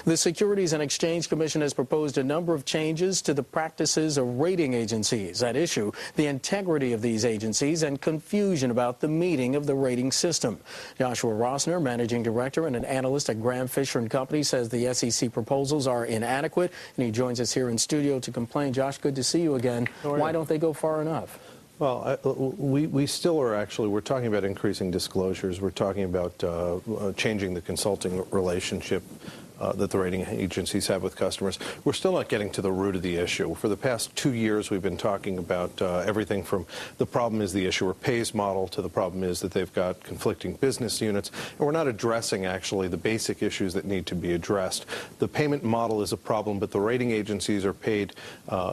The Securities and Exchange Commission has proposed a number of changes to the practices of rating agencies. At issue, the integrity of these agencies and confusion about the meaning of the rating system. Joshua Rosner, managing director and an analyst at Graham Fisher & Company, says the SEC proposals are inadequate, and he joins us here in studio to complain. Josh, good to see you again. Why don't they go far enough? Well, we still are actually, we're talking about increasing disclosures. We're talking about changing the consulting relationship that the rating agencies have with customers. We're still not getting to the root of the issue. For the past 2 years, we've been talking about everything from the problem is the issuer pays model to the problem is that they've got conflicting business units. And we're not addressing actually the basic issues that need to be addressed. The payment model is a problem, but the rating agencies are paid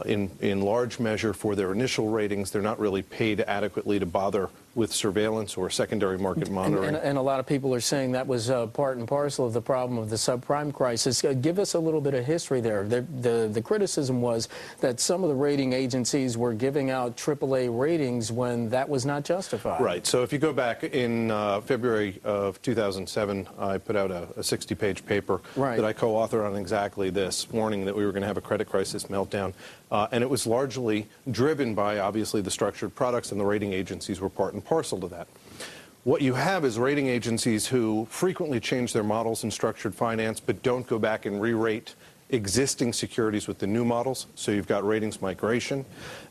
in large measure for their initial ratings. They're not really paid adequately to bother with surveillance or secondary market monitoring. And a lot of people are saying that was part and parcel of the problem of the subprime crisis. Give us a little bit of history there. The criticism was that some of the rating agencies were giving out AAA ratings when that was not justified. Right. So if you go back in February of 2007, I put out a 60-page paper that I co-authored on exactly this, warning that we were going to have a credit crisis meltdown. And it was largely driven by, obviously, the structured products, and the rating agencies were part and parcel to that. What you have is rating agencies who frequently change their models in structured finance but don't go back and re-rate existing securities with the new models, so you've got ratings migration.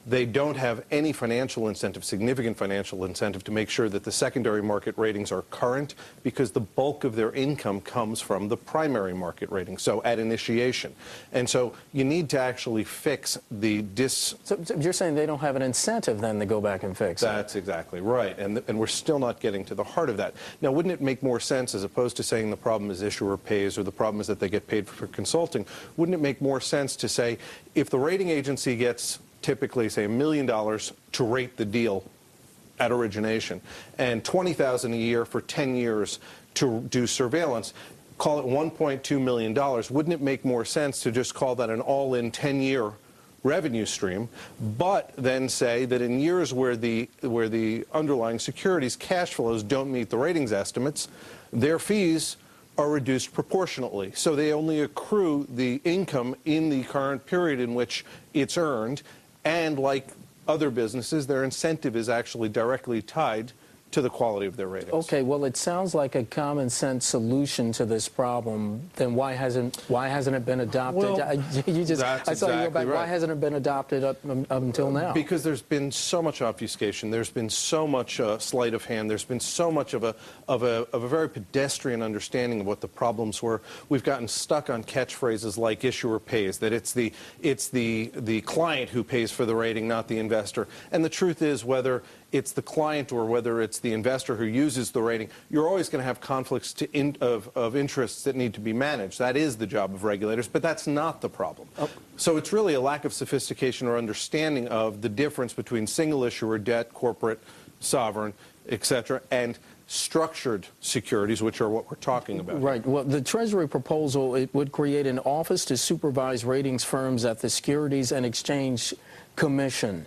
They don't have any financial incentive, significant financial incentive, to make sure that the secondary market ratings are current, because the bulk of their income comes from the primary market rating, so at initiation. And so you need to actually fix the So you're saying they don't have an incentive then to go back and fix it? That's exactly right, and we're still not getting to the heart of that. Now, wouldn't it make more sense, as opposed to saying the problem is issuer pays or the problem is that they get paid for consulting, wouldn't it make more sense to say, if the rating agency gets typically, say, $1 million to rate the deal at origination and $20,000 a year for 10 years to do surveillance, call it $1.2 million, wouldn't it make more sense to just call that an all-in 10-year revenue stream, but then say that in years where the underlying securities cash flows don't meet the ratings estimates, their fees are reduced proportionately, so they only accrue the income in the current period in which it's earned, and like other businesses, their incentive is actually directly tied to the quality of their ratings. Okay, well, it sounds like a common sense solution to this problem. Then why hasn't it been adopted? Well, I saw you go back. Right. Why hasn't it been adopted up until now? Because there's been so much obfuscation. There's been so much sleight of hand. There's been so much of a very pedestrian understanding of what the problems were. We've gotten stuck on catchphrases like issuer pays, that it's the client who pays for the rating, not the investor. And the truth is, whether it's the client or whether it's the investor who uses the rating, you're always going to have conflicts of interests that need to be managed. That is the job of regulators, but that's not the problem. So it's really a lack of sophistication or understanding of the difference between single issuer debt, corporate, sovereign, etc., and structured securities, which are what we're talking about. Right. Well, the Treasury proposal, it would create an office to supervise ratings firms at the Securities and Exchange Commission.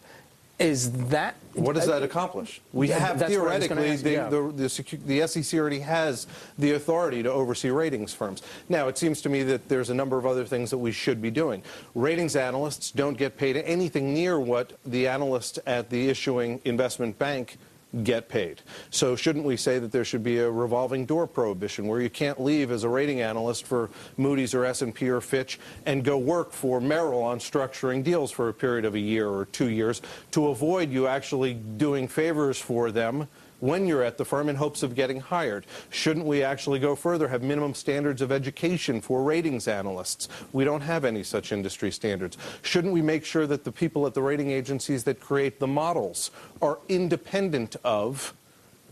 What does that accomplish? We have theoretically, the SEC already has the authority to oversee ratings firms. Now, it seems to me that there's a number of other things that we should be doing. Ratings analysts don't get paid anything near what the analysts at the issuing investment bank get paid. So shouldn't we say that there should be a revolving door prohibition where you can't leave as a rating analyst for Moody's or S&P or Fitch and go work for Merrill on structuring deals for a period of a year or 2 years to avoid you actually doing favors for them when you're at the firm in hopes of getting hired? Shouldn't we actually go further, have minimum standards of education for ratings analysts? We don't have any such industry standards. Shouldn't we make sure that the people at the rating agencies that create the models are independent of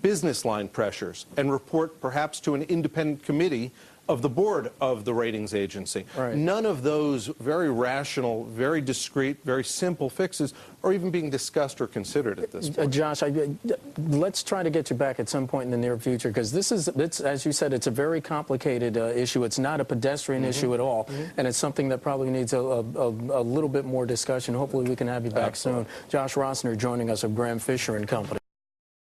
business line pressures and report perhaps to an independent committee of the board of the ratings agency? Right. None of those very rational, very discreet, very simple fixes are even being discussed or considered at this point. Josh, let's try to get you back at some point in the near future, because it's, as you said, it's a very complicated issue. It's not a pedestrian issue at all, and it's something that probably needs a little bit more discussion. Hopefully we can have you back soon. Josh Rosner joining us of Graham Fisher & Company.